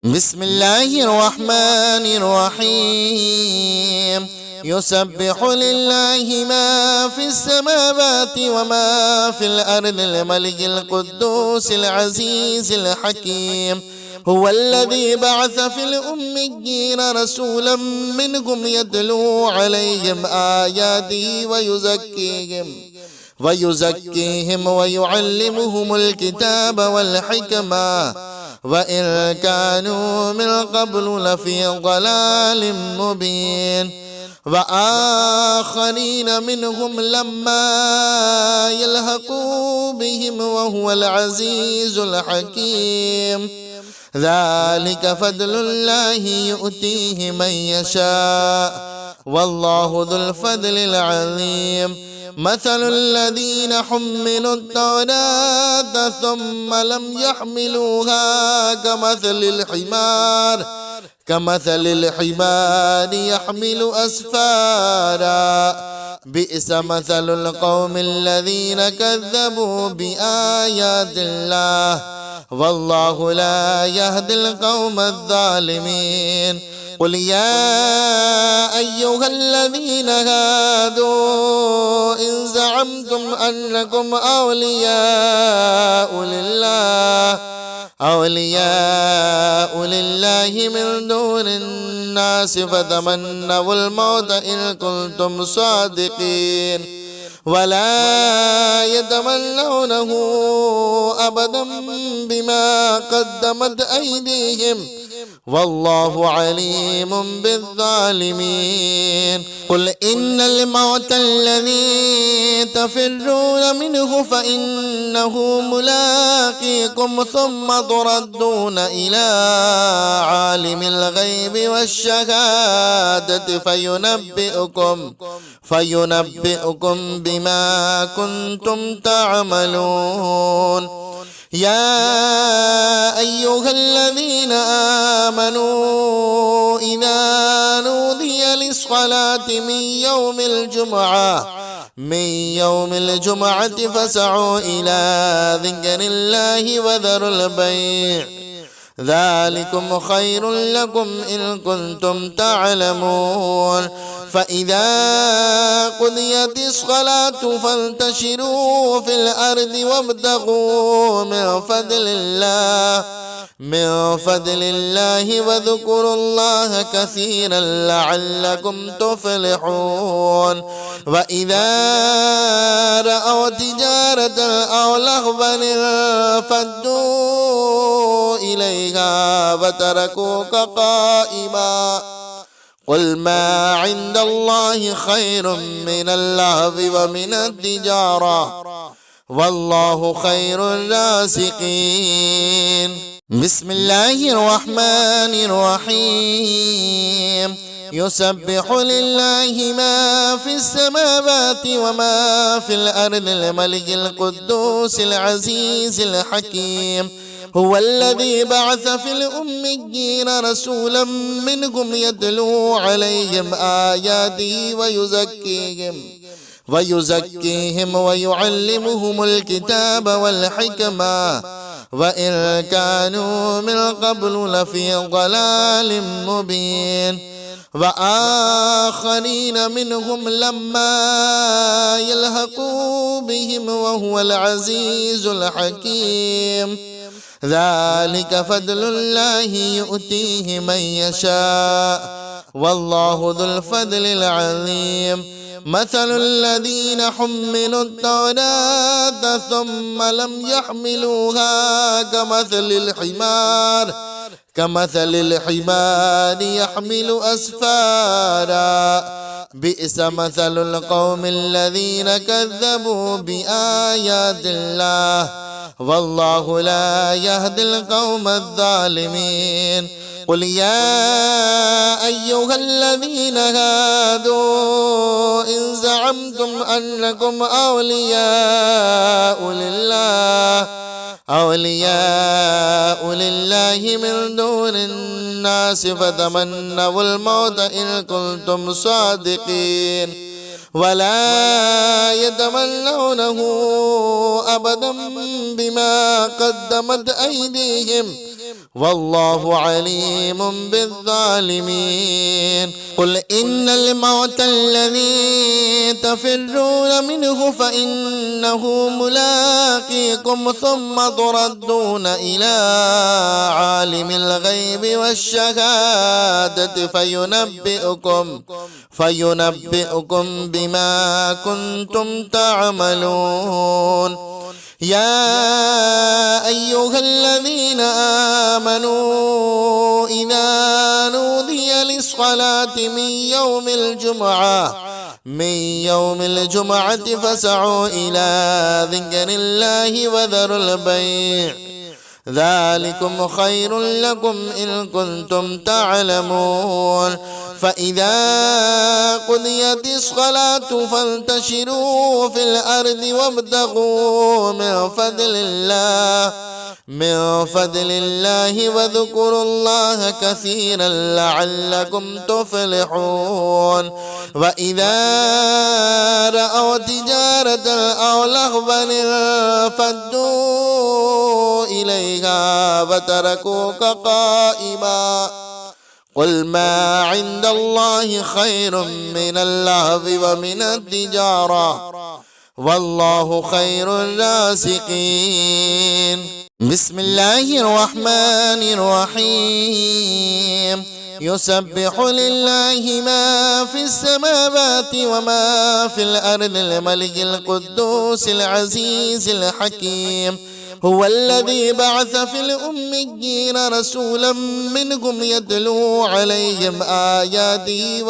بسم الله الرحمن الرحيم. يسبح لله ما في السماوات وما في الأرض الملك القدوس العزيز الحكيم. هو الذي بعث في الأميين رسولا منهم يتلو عليهم آياته ويزكيهم ويعلمهم الكتاب والحكمة وإن كانوا من قبل لفي ضلال مبين. وآخرين منهم لما يلحقوا بهم وهو العزيز الحكيم. ذلك فضل الله يؤتيه من يشاء والله ذو الفضل العظيم. مثل الذين حملوا التوراة ثم لم يحملوها كمثل الحمار يحمل أسفارا. بئس مثل القوم الذين كذبوا بآيات الله والله لا يهدي القوم الظالمين. قل يا أيها الذين هادوا إن زعمتم أنكم أولياء لله من دون الناس فتمنوا الموت إن كنتم صادقين ولا يتمنونه أبدا بما قدمت أيديهم والله عليم بالظالمين. قل إن الموت الذي تفرون منه فإنه ملاقيكم ثم تردون إلى عالم الغيب والشهادة فينبئكم بما كنتم تعملون. يا أيها الذين آمنوا إذا نودي للصلاة من يوم الجمعة فاسعوا إلى ذكر الله وذروا البيع ذلكم خير لكم إن كنتم تعلمون. فإذا قضيت الصلاة فانتشروا في الأرض وابتغوا من فضل الله وذكروا الله كثيرا لعلكم تفلحون. وإذا رأوا تجارة أو لهوا انفضوا إليها وتركوك قائما. قل ما عند الله خير من اللهو ومن التجارة والله خير الرازقين. بسم الله الرحمن الرحيم. يسبح لله ما في السماوات وما في الأرض الملك القدوس العزيز الحكيم. هو الذي بعث في الأميين رسولا منهم يتلو عليهم آياته ويزكيهم ويعلمهم الكتاب والحكمة وإن كانوا من قبل لفي ضلال مبين. وآخرين منهم لما يلحقوا بهم وهو العزيز الحكيم. ذلك فضل الله يؤتيه من يشاء والله ذو الفضل العظيم. مثل الذين حملوا التوراة ثم لم يحملوها كمثل الحمار يحمل أسفارا. بئس مثل القوم الذين كذبوا بآيات الله والله لا يهدي القوم الظالمين. قل يا أيها الذين هادوا إن زعمتم أنكم أولياء لله من دون الناس فتمنوا الموت إن كنتم صادقين ولا يتمنونه أبدا بما قدمت أيديهم والله عليم بالظالمين. قل إن الموت الذي تفرون منه فإنه ملاقيكم ثم تردون إلى عالم الغيب والشهادة فينبئكم بما كنتم تعملون. يا أيها الذين آمنوا إذا نودي للصلاة من يوم الجمعة فاسعوا إلى ذكر الله وذروا البيع ذلكم خير لكم إن كنتم تعلمون. فإذا قضيت الصلاة فانتشروا في الأرض وابتغوا من فضل الله واذكروا الله كثيرا لعلكم تفلحون. وإذا رأوا تجارة أو لهوا انفضوا إليها وتركوك قائما. قل ما عند الله خير من اللهو ومن التجارة والله خير الرازقين. بسم الله الرحمن الرحيم. يسبح لله ما في السماوات وما في الأرض الملك القدوس العزيز الحكيم. هو الذي بعث في الأميين رسولا منهم يتلو عليهم آياته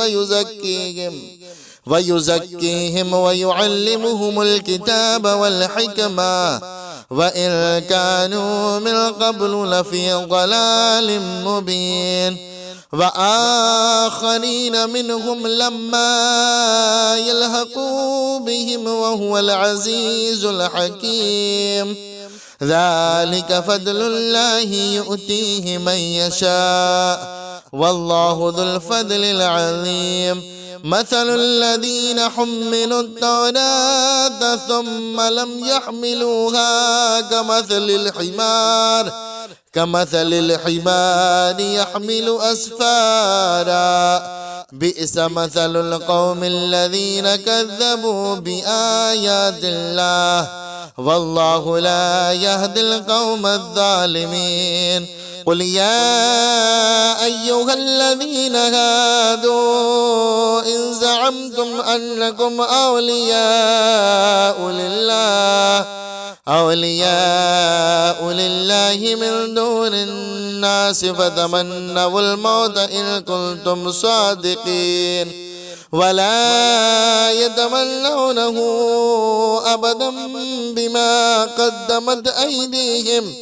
ويزكيهم ويعلمهم الكتاب والحكمة وإن كانوا من قبل لفي ضلال مبين. وآخرين منهم لما يلحقوا بهم وهو العزيز الحكيم. ذلك فضل الله يؤتيه من يشاء والله ذو الفضل العظيم. مثل الذين حملوا التوراة ثم لم يحملوها كمثل الحمار يحمل أسفارا. بئس مثل القوم الذين كذبوا بآيات الله والله لا يهدي القوم الظالمين. قل يا أيها الذين هادوا إن زعمتم أنكم أولياء لله من دون الناس فتمنوا الموت إن كنتم صادقين ولا يتمنونه أبدا بما قدمت أيديهم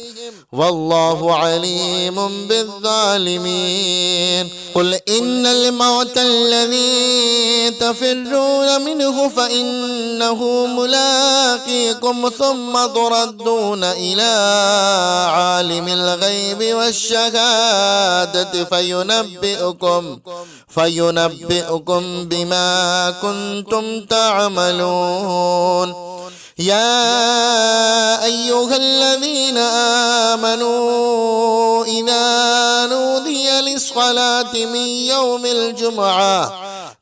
والله عليم بالظالمين. قل إن الموت الذي تفرون منه فإنه ملاقيكم ثم تردون إلى عالم الغيب والشهادة فينبئكم بما كنتم تعملون. يا أيها الذين آمنوا إذا نودي للصلاة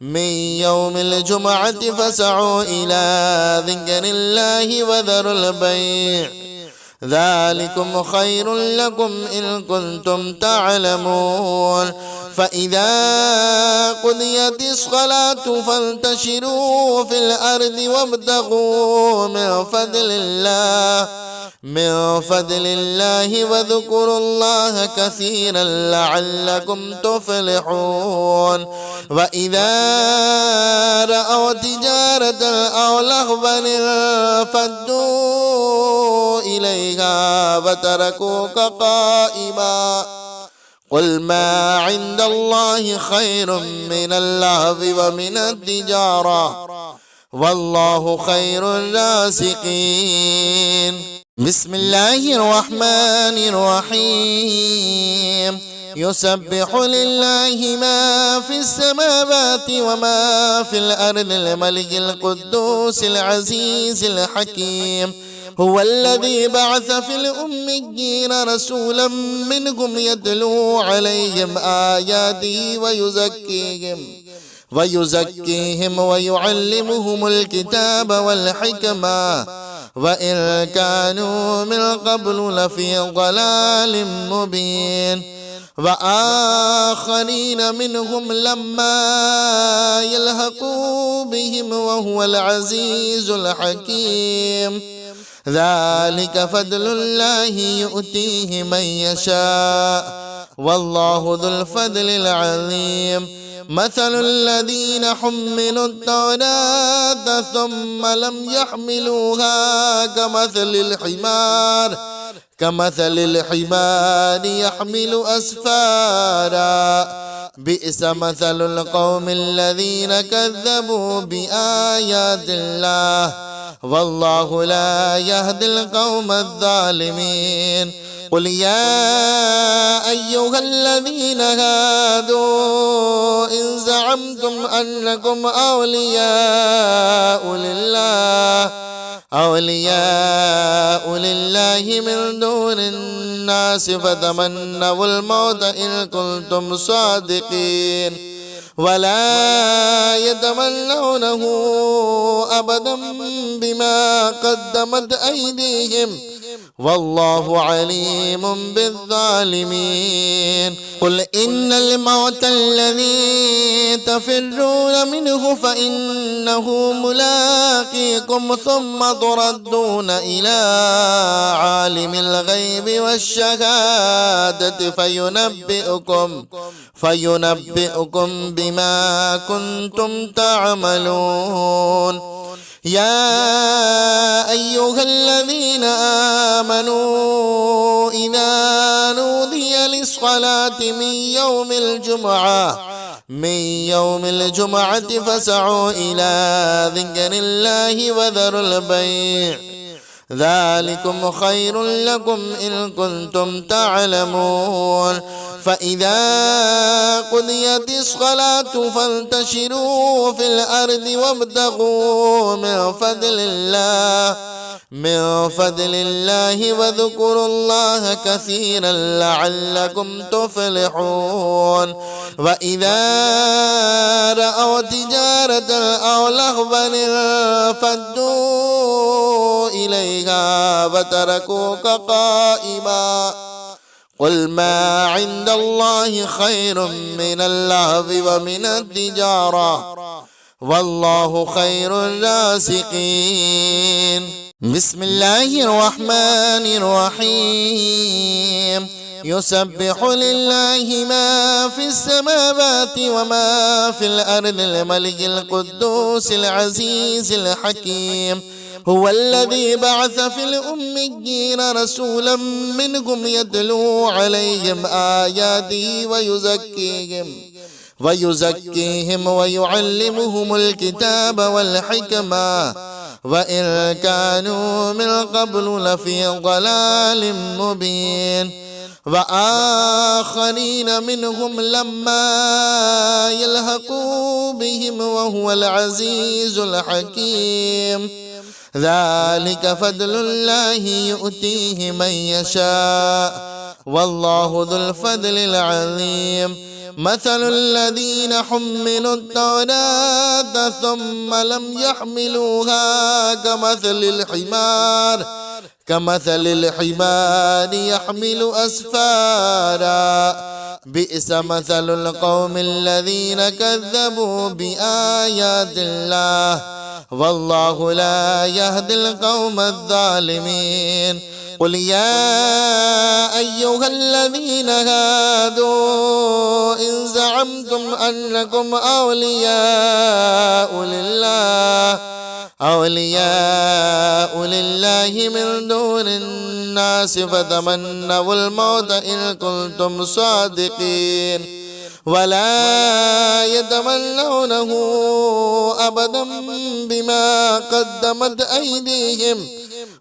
من يوم الجمعة فاسعوا إلى ذكر الله وذروا البيع ذلكم خير لكم إن كنتم تعلمون. فإذا قضيت الصلاة فانتشروا في الأرض وابتغوا من فضل الله واذكروا الله كثيرا لعلكم تفلحون. وإذا رأوا تجارة أو لهوا انفضوا إليها وتركوك قائما. قل ما عند الله خير من اللهو ومن التجارة والله خير الرازقين. بسم الله الرحمن الرحيم. يسبح لله ما في السماوات وما في الأرض الملك القدوس العزيز الحكيم. هو الذي بعث في الأميين رسولا منهم يتلو عليهم آياته ويزكيهم ويعلمهم الكتاب والحكمة وإن كانوا من قبل لفي ضلال مبين وآخرين منهم لما يلحقوا بهم وهو العزيز الحكيم ذلك فضل الله يؤتيه من يشاء والله ذو الفضل العظيم مثل الذين حملوا التوراة ثم لم يحملوها كمثل الحمار يحمل أسفارا بئس مثل القوم الذين كذبوا بآيات الله والله لا يهدي القوم الظالمين قل يا أيها الذين هادوا إن زعمتم أنكم أولياء لله من دون الناس فتمنوا الموت إن كنتم صادقين ولا يتمنونه أبدا بما قدمت أيديهم والله عليم بالظالمين قل إن الموت الذي تفرون منه فإنه ملاقيكم ثم تردون إلى عالم الغيب والشهادة فينبئكم بما كنتم تعملون يا أيها الذين آمنوا إذا نودي للصلاة من يوم الجمعة فاسعوا إلى ذكر الله وذروا البيع ذلكم خير لكم إن كنتم تعلمون فإذا قضيت الصلاة فانتشروا في الأرض وابتغوا من فضل الله واذكروا الله كثيرا لعلكم تفلحون وإذا رأوا تجارة أو لهوا انفضوا إليها وتركوك قائما قل ما عند الله خير من اللهو ومن التجارة والله خير الرازقين بسم الله الرحمن الرحيم يسبح لله ما في السماوات وما في الأرض الملك القدوس العزيز الحكيم هو الذي بعث في الأميين رسولا منهم يتلو عليهم آياته ويزكيهم ويعلمهم الكتاب والحكمة وإن كانوا من قبل لفي ضلال مبين وآخرين منهم لما يلحقوا بهم وهو العزيز الحكيم ذلك فضل الله يؤتيه من يشاء والله ذو الفضل العظيم مثل الذين حملوا التوراة ثم لم يحملوها كمثل الحمار يحمل أسفارا بئس مثل القوم الذين كذبوا بآيات الله والله لا يهدي القوم الظالمين قل يا أيها الذين هادوا إن زعمتم أنكم أولياء لله من دون الناس فتمنوا الموت إن كنتم صادقين ولا يتمنونه أبدا بما قدمت أيديهم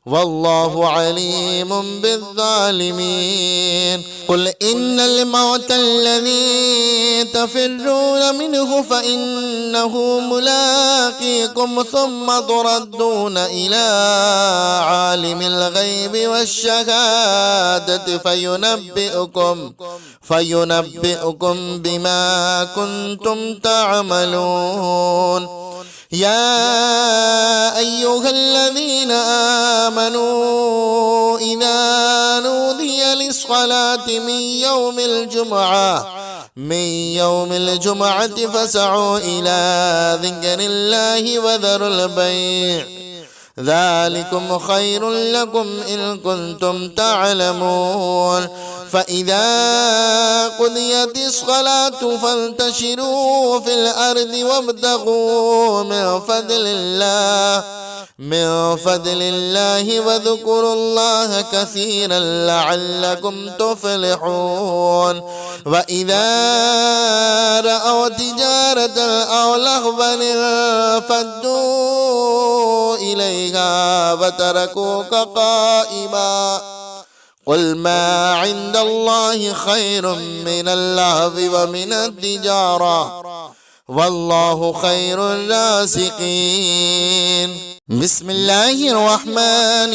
والله عليم بالظالمين. قل إن الموت الذي تفرون منه فإنه ملاقيكم ثم تردون إلى عالم الغيب والشهادة فينبئكم بما كنتم تعملون. يا أيها الذين آمنوا إذا نودي للصلاة من يوم الجمعة فاسعوا إلى ذكر الله وذروا البيع ذلكم خير لكم إن كنتم تعلمون. فإذا قضيت الصلاة فانتشروا في الأرض وابتغوا من فضل الله واذكروا الله كثيرا لعلكم تفلحون. وإذا رأوا تجارة أو لهوا انفضوا إليها وتركوك قائما. قل ما عند الله خير من اللهو ومن التجارة والله خير الرازقين. بسم الله الرحمن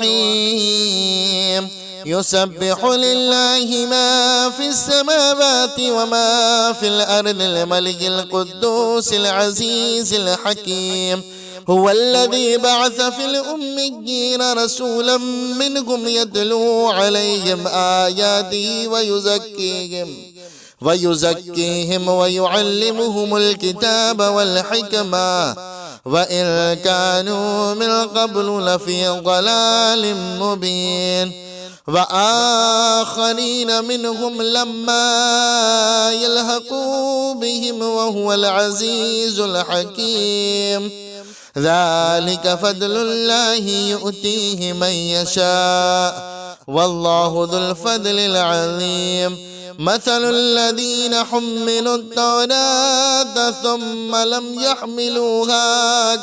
الرحيم. يسبح لله ما في السماوات وما في الأرض الملك القدوس العزيز الحكيم. هو الذي بعث في الأميين رسولا منهم يتلو عليهم آياته ويزكيهم ويعلمهم الكتاب والحكمة وإن كانوا من قبل لفي ضلال مبين. وآخرين منهم لما يلحقوا بهم وهو العزيز الحكيم. ذلك فضل الله يؤتيه من يشاء والله ذو الفضل العظيم. مثل الذين حملوا التوراة ثم لم يحملوها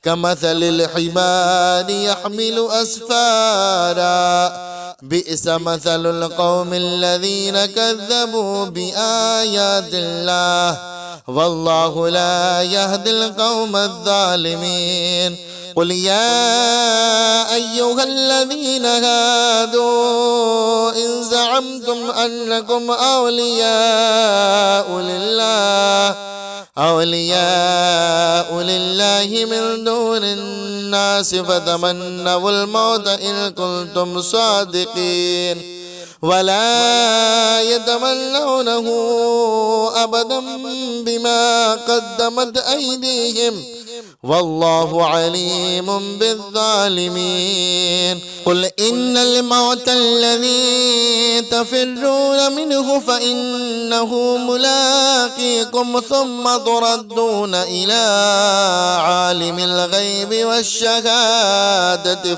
كمثل الحمار يحمل أسفارا. بئس مثل القوم الذين كذبوا بآيات الله والله لا يهدي القوم الظالمين. قل يا أيها الذين هادوا إن زعمتم أنكم أولياء لله من دون الناس فتمنوا الموت إن كنتم صادقين ولا يتمنونه أبدا بما قدمت أيديهم والله عليم بالظالمين. قل إن الموت الذي تفرون منه فإنه ملاقيكم ثم تردون إلى عالم الغيب والشهادة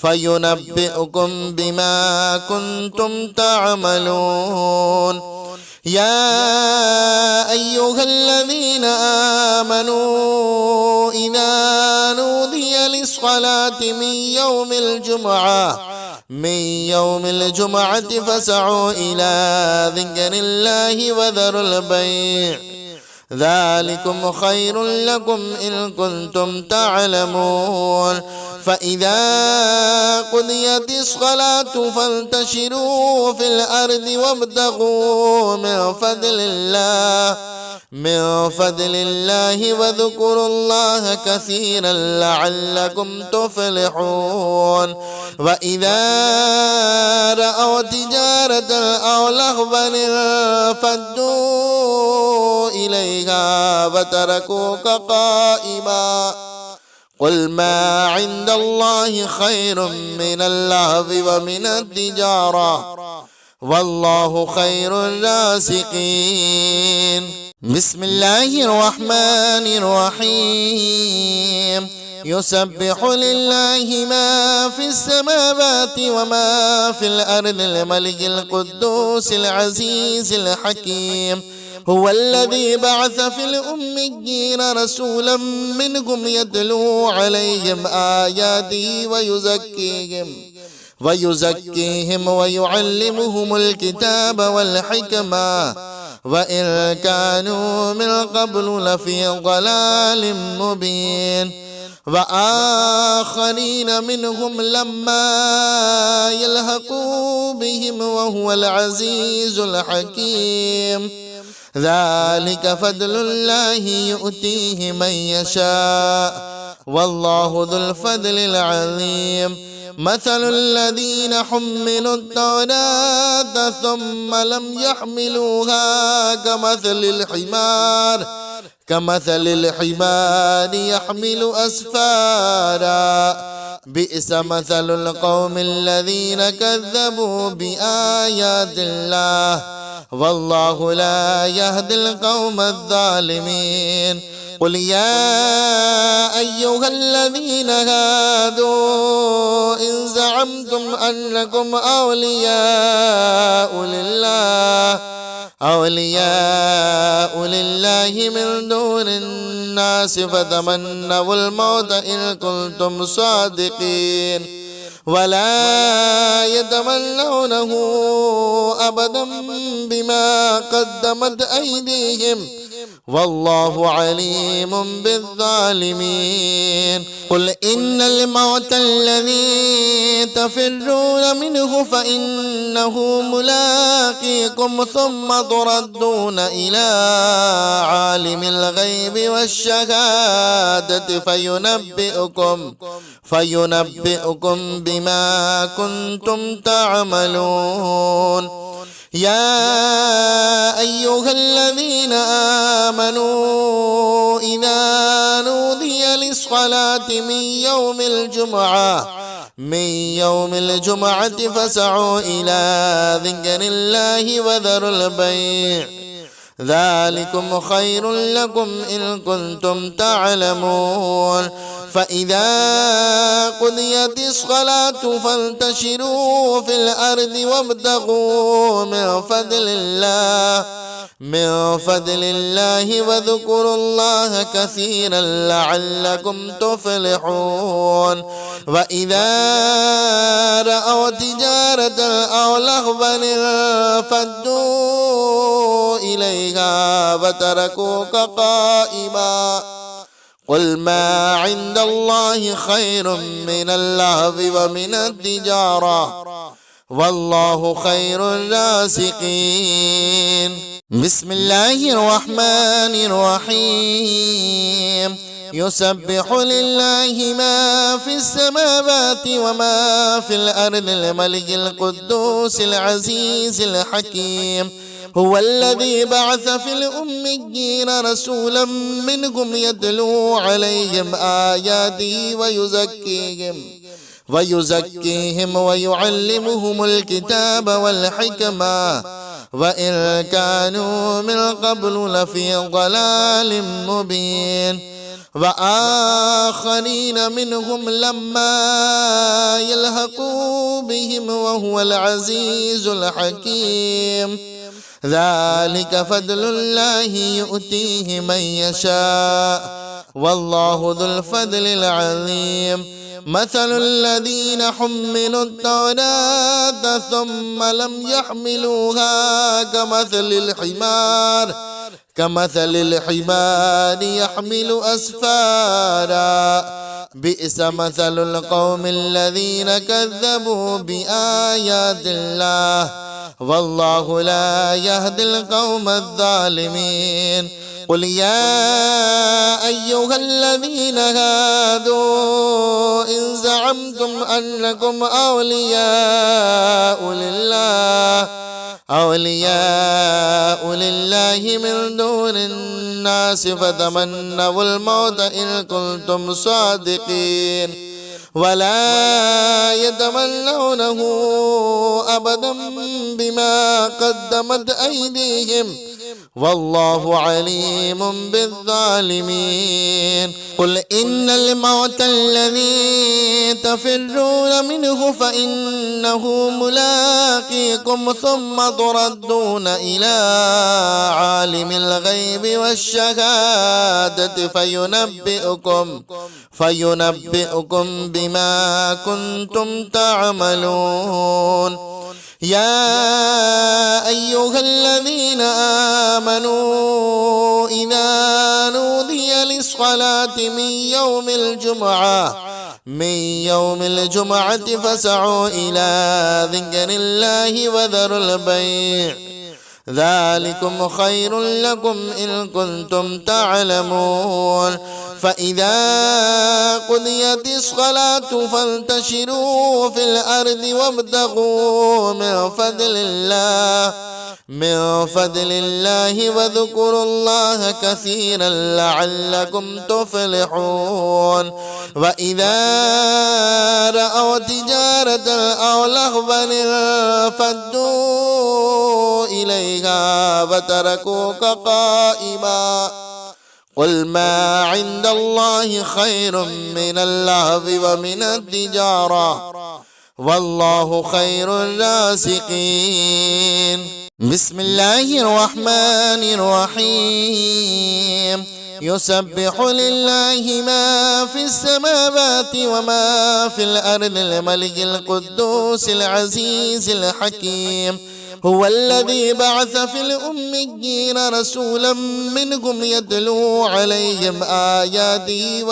فينبئكم بما كنتم تعملون. يا أيها الذين آمنوا إذا نودي للصلاة من يوم الجمعة فاسعوا إلى ذكر الله وذروا البيع ذلكم خير لكم إن كنتم تعلمون. فإذا قضيت الصلاة فانتشروا في الأرض وابتغوا من فضل الله واذكروا الله كثيرا لعلكم تفلحون. وإذا رأوا تجارة أو لهوا انفضوا إليها وتركوك قائما. قل ما عند الله خير من اللهو ومن التجارة والله خير الرازقين. بسم الله الرحمن الرحيم. يسبح لله ما في السماوات وما في الأرض الملك القدوس العزيز الحكيم. هو الذي بعث في الأميين رسولا منهم يتلو عليهم آياته ويزكيهم ويعلمهم الكتاب والحكمة وإن كانوا من قبل لفي ضلال مبين وآخرين منهم لما يلحقوا بهم وهو العزيز الحكيم ذلك فضل الله يؤتيه من يشاء والله ذو الفضل العظيم مثل الذين حملوا التوراة ثم لم يحملوها كمثل الحمار يحمل أسفارا بئس مثل القوم الذين كذبوا بآيات الله والله لا يهدي القوم الظالمين قل يا أيها الذين هادوا إن زعمتم أنكم أولياء لله من دون الناس فتمنوا الموت إن كنتم صادقين ولا يتمنونه أبدا بما قدمت أيديهم والله عليم بالظالمين قل إن الموت الذي تفرون منه فإنه ملاقيكم ثم تردون إلى عالم الغيب والشهادة فينبئكم بما كنتم تعملون يا أيها الذين آمنوا إذا نودي للصلاة من يوم الجمعة فاسعوا إلى ذكر الله وذروا البيع ذلكم خير لكم إن كنتم تعلمون فإذا قضيت الصلاة فانتشروا في الأرض وابتغوا من فضل الله وذكروا الله كثيرا لعلكم تفلحون وإذا رأوا تجارة أو لهوا انفضوا إليها وتركوك قائما قل ما عند الله خير من اللهو ومن التجارة والله خير الرازقين بسم الله الرحمن الرحيم يسبح لله ما في السماوات وما في الأرض الملك القدوس العزيز الحكيم هو الذي بعث في الأميين رسولا منهم يتلو عليهم آياته ويزكيهم ويعلمهم الكتاب والحكمة وإن كانوا من قبل لفي ضلال مبين وآخرين منهم لما يلحقوا بهم وهو العزيز الحكيم ذلك فضل الله يؤتيه من يشاء والله ذو الفضل العظيم مثل الذين حملوا التوراة ثم لم يحملوها كمثل الحمار يحمل أسفارا بئس مثل القوم الذين كذبوا بآيات الله والله لا يهدي القوم الظالمين قل يا أيها الذين هادوا إن زعمتم أنكم أولياء لله من دون الناس فتمنوا الموت إن كنتم صادقين ولا يتمنونه أبدا بما قدمت أيديهم والله عليم بالظالمين. قل إن الموت الذي تفرون منه فإنه ملاقيكم ثم تردون إلى عالم الغيب والشهادة فينبئكم بما كنتم تعملون. يا أيها الذين آمنوا إذا نودي للصلاة من يوم الجمعة فاسعوا إلى ذكر الله وذروا البيع ذلكم خير لكم إن كنتم تعلمون. فإذا قضيت الصلاة فانتشروا في الأرض وابتغوا من فضل الله واذكروا الله كثيرا لعلكم تفلحون. وإذا رأوا تجارة أو لهوا انفضوا إليها وتركوك قائما. قل ما عند الله خير من اللهو ومن التجارة والله خير الرازقين. بسم الله الرحمن الرحيم. يسبح لله ما في السماوات وما في الأرض الملك القدوس العزيز الحكيم. هو الذي بعث في الأميين رسولا منهم يتلو عليهم آياته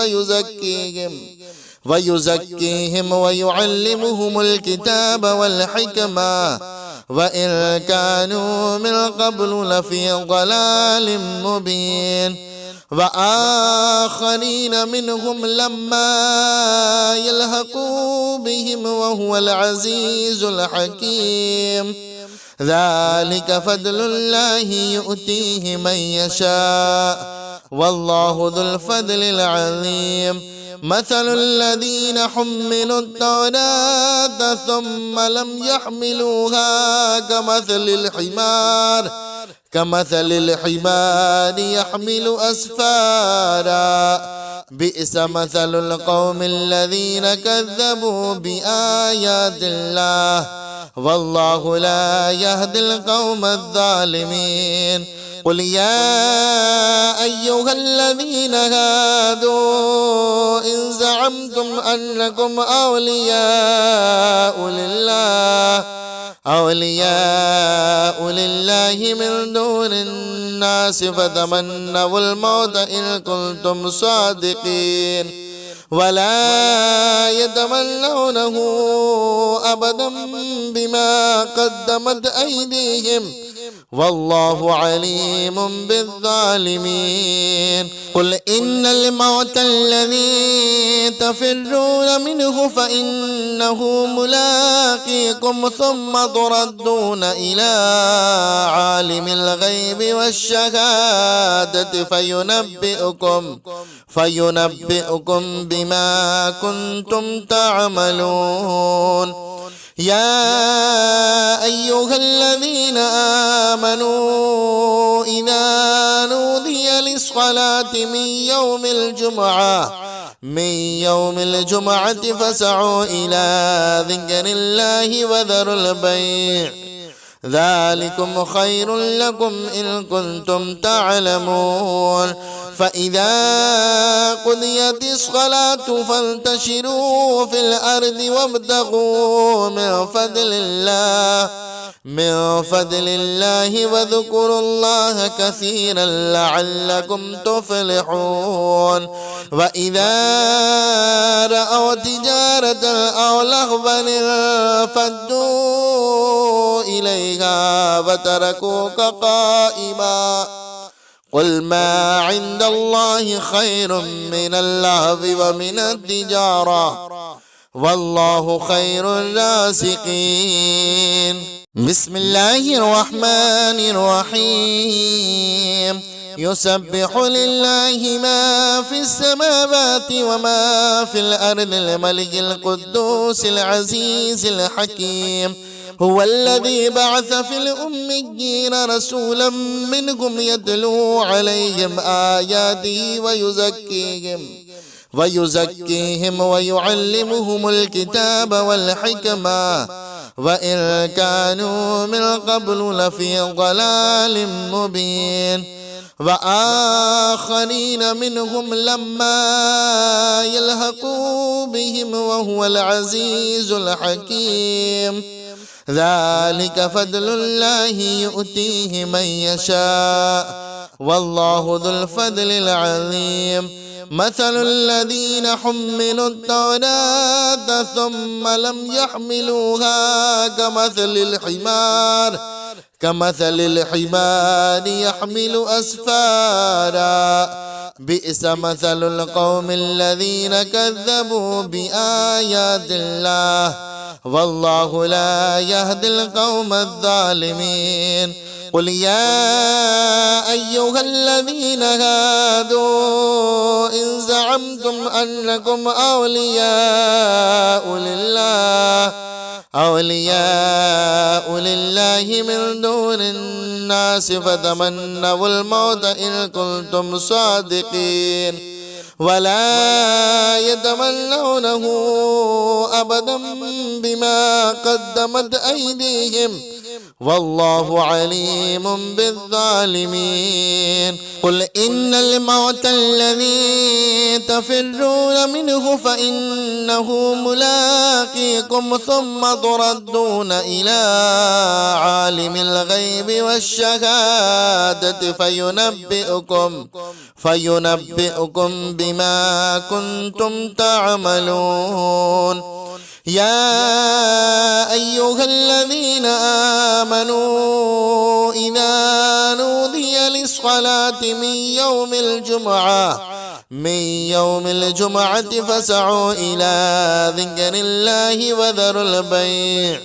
ويزكيهم ويعلمهم الكتاب والحكمة وإن كانوا من قبل لفي ضلال مبين. وآخرين منهم لما يلحقوا بهم وهو العزيز الحكيم. ذلك فضل الله يؤتيه من يشاء والله ذو الفضل العظيم. مثل الذين حملوا التوراة ثم لم يحملوها كمثل الحمار يحمل أسفارا. بئس مثل القوم الذين كذبوا بآيات الله والله لا يهدي القوم الظالمين. قل يا أيها الذين هادوا إن زعمتم أنكم أولياء لله من دون الناس فتمنوا الموت إن كنتم صادقين ولا يتمنونه أبدا بما قدمت أيديهم والله عليم بالظالمين. قل إن الموت الذي تفرون منه فإنه ملاقيكم ثم تردون إلى عالم الغيب والشهادة فينبئكم بما كنتم تعملون. يا أيها الذين آمنوا إذا نودي للصلاة من يوم الجمعة فاسعوا إلى ذكر الله وذروا البيع ذلكم خير لكم إن كنتم تعلمون. فإذا قضيت الصلاة فانتشروا في الأرض وابتغوا من فضل الله واذكروا الله كثيرا لعلكم تفلحون. وإذا رأوا تجارة أو لهوا انفضوا إليها وتركوك قائما. قل ما عند الله خير من اللهو ومن التجارة والله خير الرازقين. بسم الله الرحمن الرحيم. يسبح لله ما في السماوات وما في الأرض الملك القدوس العزيز الحكيم. هو الذي بعث في الأميين رسولا منهم يتلو عليهم آياته ويزكيهم ويعلمهم الكتاب والحكمة وإن كانوا من قبل لفي ضلال مبين وآخرين منهم لما يلحقوا بهم وهو العزيز الحكيم ذلك فضل الله يؤتيه من يشاء والله ذو الفضل العظيم مثل الذين حملوا التوراة ثم لم يحملوها كمثل الحمار يحمل أسفارا بئس مثل القوم الذين كذبوا بآيات الله والله لا يهدي القوم الظالمين قل يا أيها الذين هادوا إن زعمتم أنكم أولياء لله من دون الناس فتمنوا الموت إن كنتم صادقين ولا يتمنونه أبدا بما قدمت أيديهم والله عليم بالظالمين قل إن الموت الذي تفرون منه فإنه ملاقيكم ثم تردون إلى عالم الغيب والشهادة فينبئكم بما كنتم تعملون يا أيها الذين آمنوا إذا نودي للصلاة من يوم الجمعة فاسعوا إلى ذكر الله وذروا البيع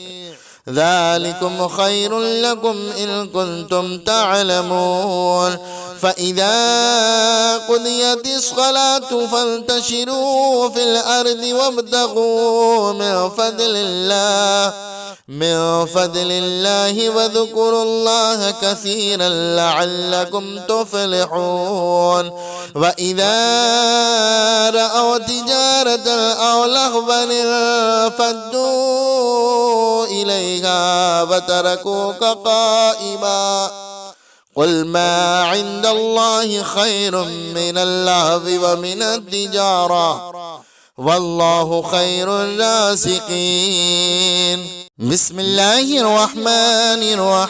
ذلكم خير لكم إن كنتم تعلمون فإذا قضيت الصلاة فانتشروا في الأرض وابتغوا من فضل الله واذكروا الله كثيرا لعلكم تفلحون وإذا رأوا تجارة أو لهوا انفضوا إليها وتركوك قائما قل ما عند الله خير من اللهو ومن التجارة والله خير الرازقين بسم الله الرحمن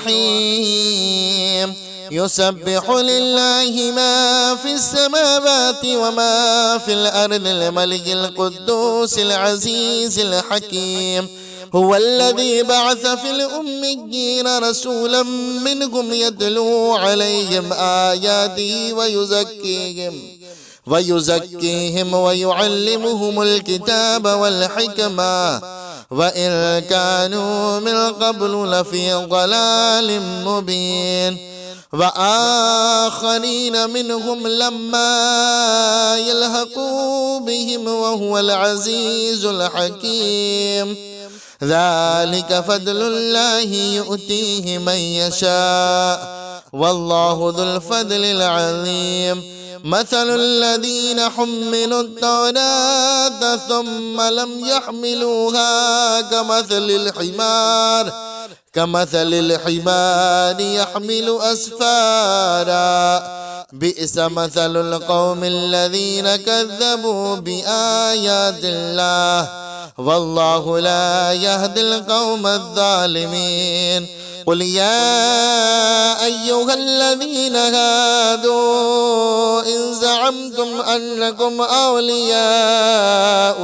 الرحيم يسبح لله ما في السماوات وما في الأرض الملك القدوس العزيز الحكيم هو الذي بعث في الأميين رسولا منهم يتلو عليهم آياته ويزكيهم ويعلمهم الكتاب والحكمة وإن كانوا من قبل لفي ضلال مبين وآخرين منهم لما يلحقوا بهم وهو العزيز الحكيم ذلك فضل الله يؤتيه من يشاء والله ذو الفضل العظيم مثل الذين حملوا التوراة ثم لم يحملوها كمثل الحمار يحمل أسفارا بئس مثل القوم الذين كذبوا بآيات الله والله لا يهدي القوم الظالمين قل يا أيها الذين هادوا إن زعمتم أنكم أولياء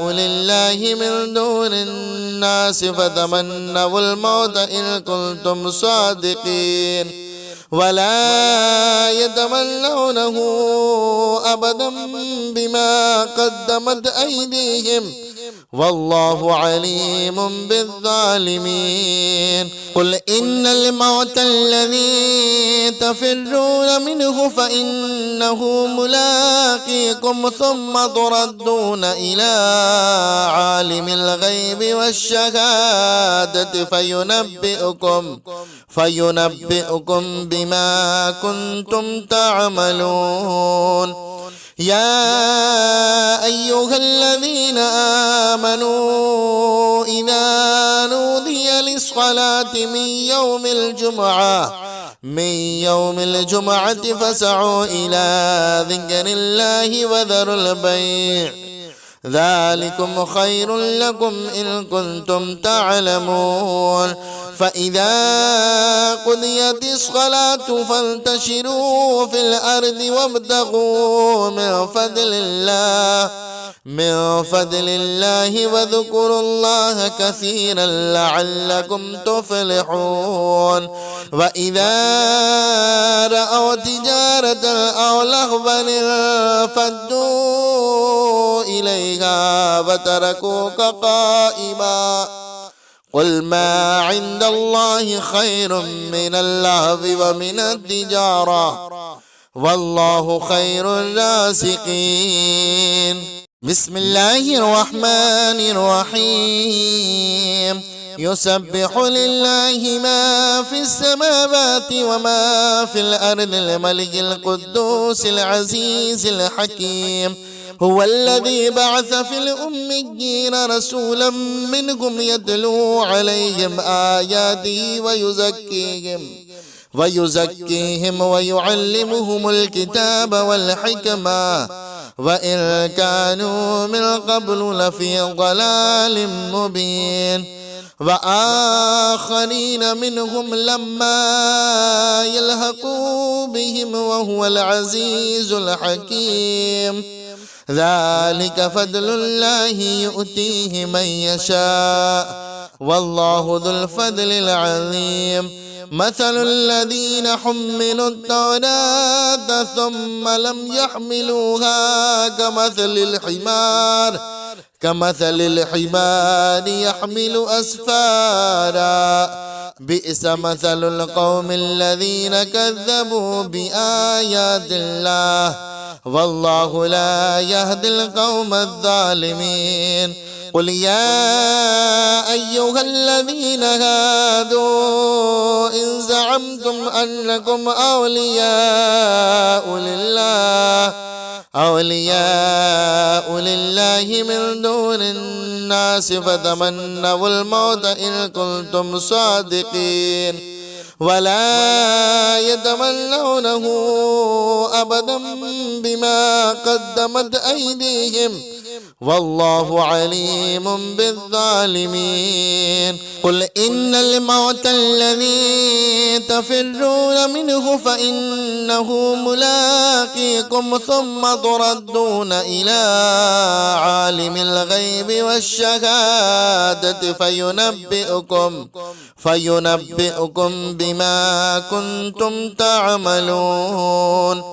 لله من دون الناس فتمنوا الموت إن كنتم صادقين ولا يتمنونه أبدا بما قدمت أيديهم والله عليم بالظالمين. قل إن الموت الذي تفرون منه فإنه ملاقيكم ثم تردون إلى عالم الغيب والشهادة فينبئكم بما كنتم تعملون. يا أيها الذين آمنوا إذا نودي للصلاة من يوم الجمعة فاسعوا إلى ذكر الله وذروا البيع ذلكم خير لكم إن كنتم تعلمون. فإذا قضيت الصلاة فانتشروا في الأرض وابتغوا من فضل الله واذكروا الله كثيرا لعلكم تفلحون. وإذا رأوا تجارة أو لهوا انفضوا إليها وتركوك قائما. قل ما عند الله خير من اللهو ومن التجارة والله خير الرازقين. بسم الله الرحمن الرحيم. يسبح لله ما في السماوات وما في الأرض الملك القدوس العزيز الحكيم. هو الذي بعث في الأميين رسولا منهم يتلو عليهم آياته ويزكيهم ويعلمهم الكتاب والحكمة وإن كانوا من قبل لفي ضلال مبين. وآخرين منهم لما يلحقوا بهم وهو العزيز الحكيم. ذلك فضل الله يؤتيه من يشاء والله ذو الفضل العظيم. مثل الذين حملوا التوراة ثم لم يحملوها كمثل الحمار يحمل أسفارا. بئس مثل القوم الذين كذبوا بآيات الله والله لا يهدي القوم الظالمين. قل يا أيها الذين هادوا إن زعمتم أنكم أولياء لله من دون الناس فتمنوا الموت إن كنتم صادقين ولا يتمنونه أبدا بما قدمت أيديهم والله عليم بالظالمين. قل إن الموت الذي تفرون منه فإنه ملاقيكم ثم تردون إلى عالم الغيب والشهادة فينبئكم بما كنتم تعملون.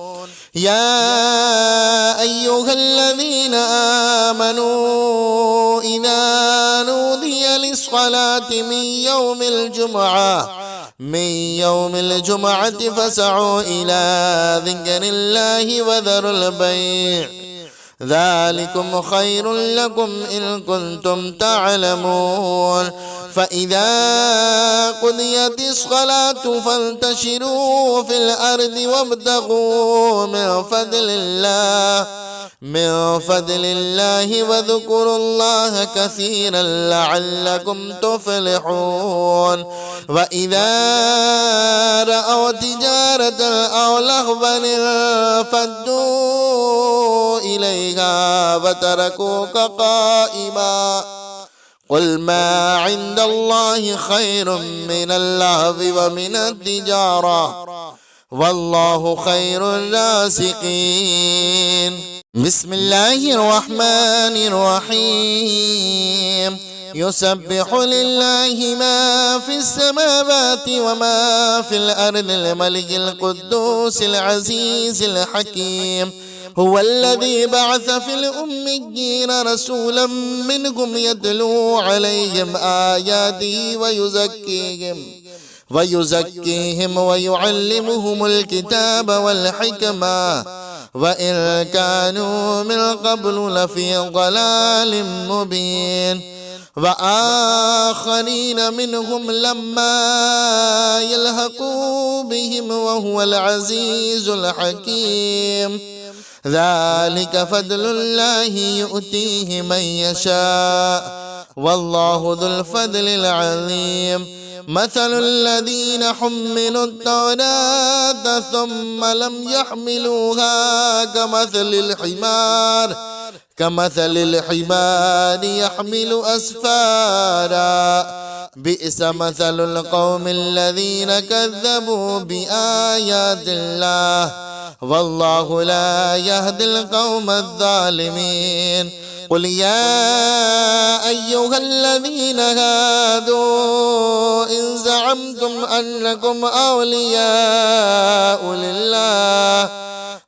يا أيها الذين آمنوا إذا نودي للصلاة من يوم الجمعة فاسعوا إلى ذكر الله وذروا البيع ذلكم خير لكم إن كنتم تعلمون. فإذا قضيت الصلاة فانتشروا في الأرض وابتغوا من فضل الله واذكروا الله كثيرا لعلكم تفلحون. وإذا رأوا تجارة أو لهوا انفضوا إليها وتركوك قائما. قل ما عند الله خير من اللهو ومن التجارة والله خير الرازقين. بسم الله الرحمن الرحيم. يسبح لله ما في السماوات وما في الأرض الملك القدوس العزيز الحكيم. هو الذي بعث في الأميين رسولا منهم يتلو عليهم آياته ويزكيهم ويعلمهم الكتاب والحكمة وإن كانوا من قبل لفي ضلال مبين وآخرين منهم لما يلحقوا بهم وهو العزيز الحكيم ذلك فضل الله يؤتيه من يشاء والله ذو الفضل العظيم مثل الذين حملوا التوراة ثم لم يحملوها كمثل الحمار يحمل أسفارا بئس مثل القوم الذين كذبوا بآيات الله والله لا يهدي القوم الظالمين قل يا أيها الذين هادوا إن زعمتم أنكم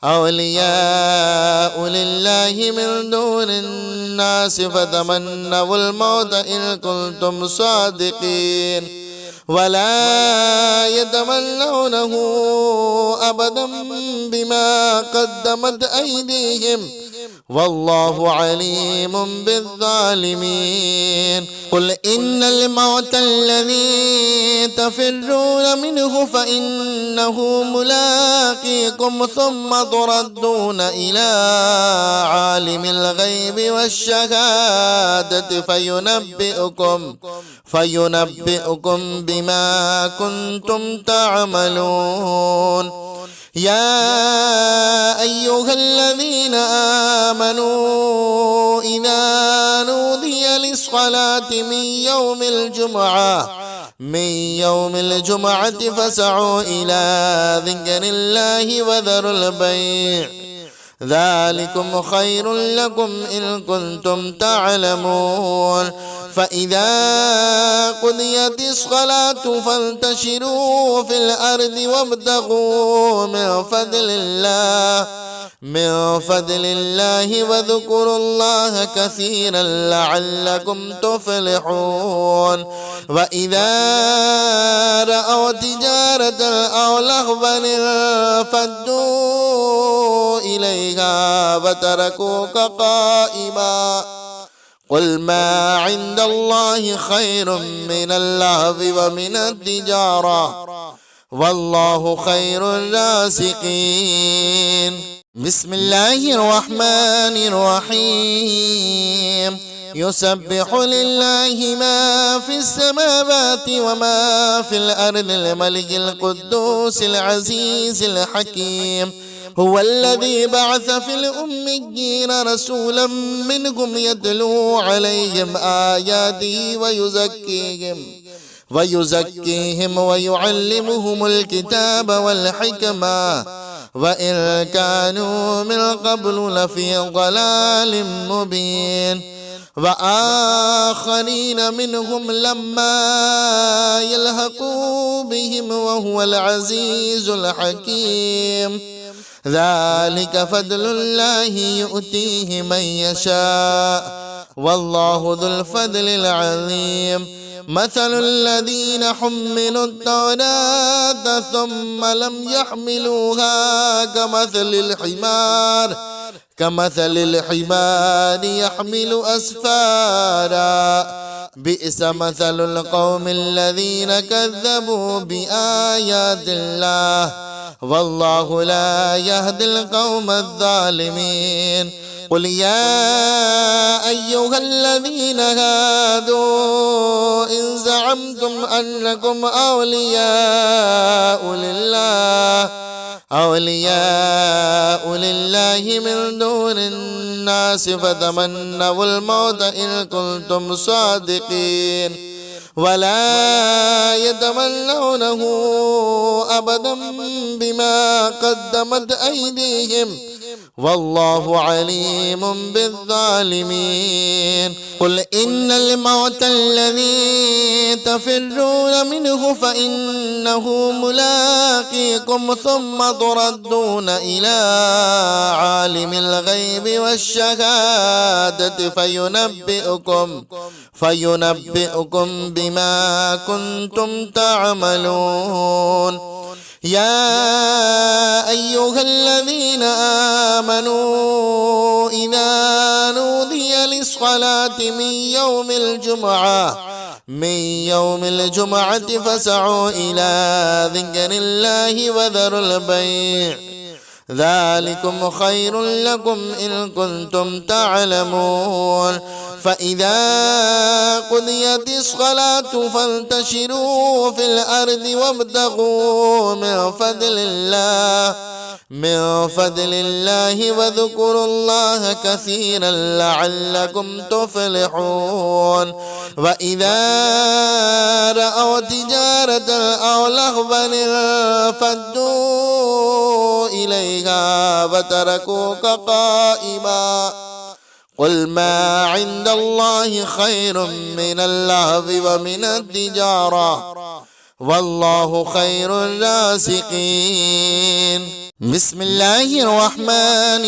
أولياء لله من دون الناس فتمنوا الموت إن كنتم صادقين ولا يتمنونه أبدا بما قدمت أيديهم والله عليم بالظالمين قل إن الموت الذي تفرون منه فإنه ملاقيكم ثم تردون إلى عالم الغيب والشهادة فينبئكم بما كنتم تعملون يا أيها الذين آمنوا إذا نودي للصلاة من يوم الجمعة فاسعوا إلى ذكر الله وذروا البيع ذلكم خير لكم إن كنتم تعلمون فإذا قضيت الصلاة فانتشروا في الأرض وابتغوا من فضل الله وذكروا الله كثيرا لعلكم تفلحون وإذا رأوا تجارة أو لهوا انفضوا إليها وتركوك قائما قل ما عند الله خير من اللهو ومن التجارة والله خير الرازقين بسم الله الرحمن الرحيم يسبح لله ما في السماوات وما في الأرض الملك القدوس العزيز الحكيم هو الذي بعث في الأميين رسولا منهم يتلو عليهم آياته ويزكيهم ويعلمهم الكتاب والحكمة وإن كانوا من قبل لفي ضلال مبين وآخرين منهم لما يلحقوا بهم وهو العزيز الحكيم ذلك فضل الله يؤتيه من يشاء والله ذو الفضل العظيم مثل الذين حملوا التوراة ثم لم يحملوها كمثل الحمار يحمل أسفارا بئس مثل القوم الذين كذبوا بآيات الله والله لا يهدي القوم الظالمين قل يا أيها الذين هادوا إن زعمتم أنكم أولياء لله من دون الناس فتمنوا الموت إن كنتم صادقين ولا يتمنونه أبدا بما قدمت أيديهم والله عليم بالظالمين قل إن الموت الذي تفرون منه فإنه ملاقيكم ثم تردون إلى عالم الغيب والشهادة فينبئكم بما كنتم تعملون. يا أيها الذين آمنوا إذا نودي للصلاة من يوم الجمعة فاسعوا إلى ذكر الله وذروا البيع ذلكم خير لكم إن كنتم تعلمون. فإذا قضيت الصلاة فانتشروا في الأرض وابتغوا من فضل الله واذكروا الله كثيرا لعلكم تفلحون. وإذا رأوا تجارة أو لهوا انفضوا إليها وتركوك قائما قل ما عند الله خير من اللهو ومن التجارة والله خير الرازقين. بسم الله الرحمن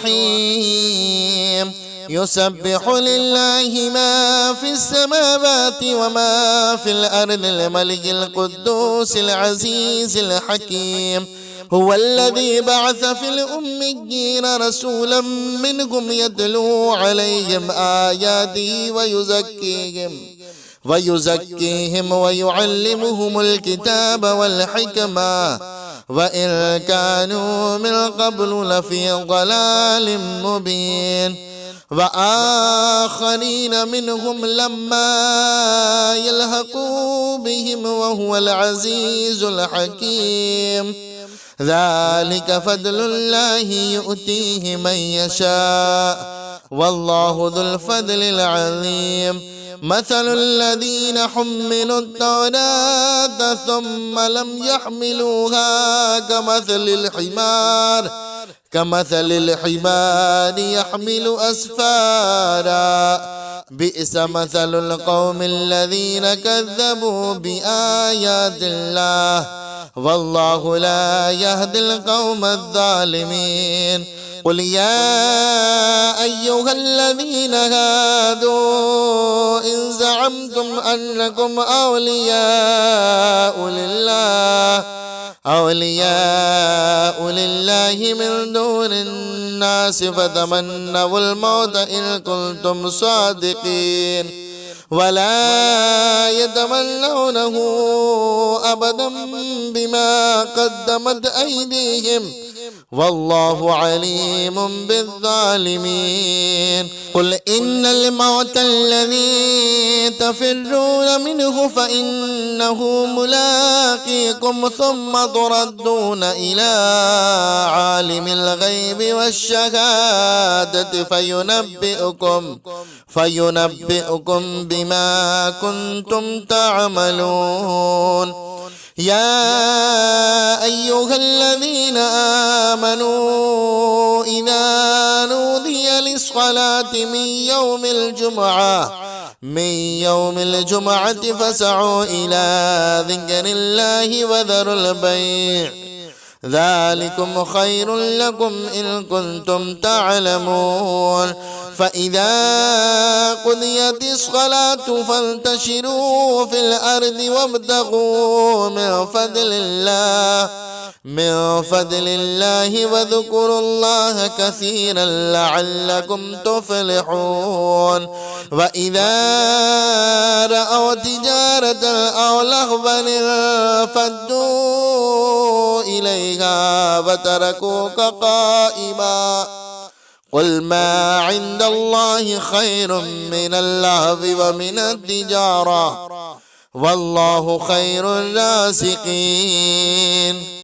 الرحيم. يسبح لله ما في السماوات وما في الأرض الملك القدوس العزيز الحكيم. هو الذي بعث في الأميين رسولا منهم يتلو عليهم آياته ويزكيهم ويعلمهم الكتاب والحكمة وإن كانوا من قبل لفي ضلال مبين. وآخرين منهم لما يلحقوا بهم وهو العزيز الحكيم. ذلك فضل الله يؤتيه من يشاء والله ذو الفضل العظيم. مثل الذين حملوا التوراة ثم لم يحملوها كمثل الحمار يحمل أسفارا بئس مثل القوم الذين كذبوا بآيات الله والله لا يهدي القوم الظالمين. قل يا أيها الذين هادوا إن زعمتم أنكم أولياء لله من دون الناس فتمنوا الموت إن كنتم صادقين ولا يتمنونه أبدا بما قدمت أيديهم والله عليم بالظالمين. قل إن الموت الذي تفرون منه فإنه ملاقيكم ثم تردون إلى عالم الغيب والشهادة فينبئكم بما كنتم تعملون. يا أيها الذين آمنوا إذا نودي للصلاة من يوم الجمعة فاسعوا إلى ذكر الله وذروا البيع ذلكم خير لكم إن كنتم تعلمون. فإذا قضيت الصلاة فانتشروا في الأرض وابتغوا من فضل الله واذكروا الله كثيرا لعلكم تفلحون. وإذا رأوا تجارة أو لهوا انفضوا إليها وتركوك قائما قل ما عند الله خير من اللهو ومن التجارة والله خير الرازقين.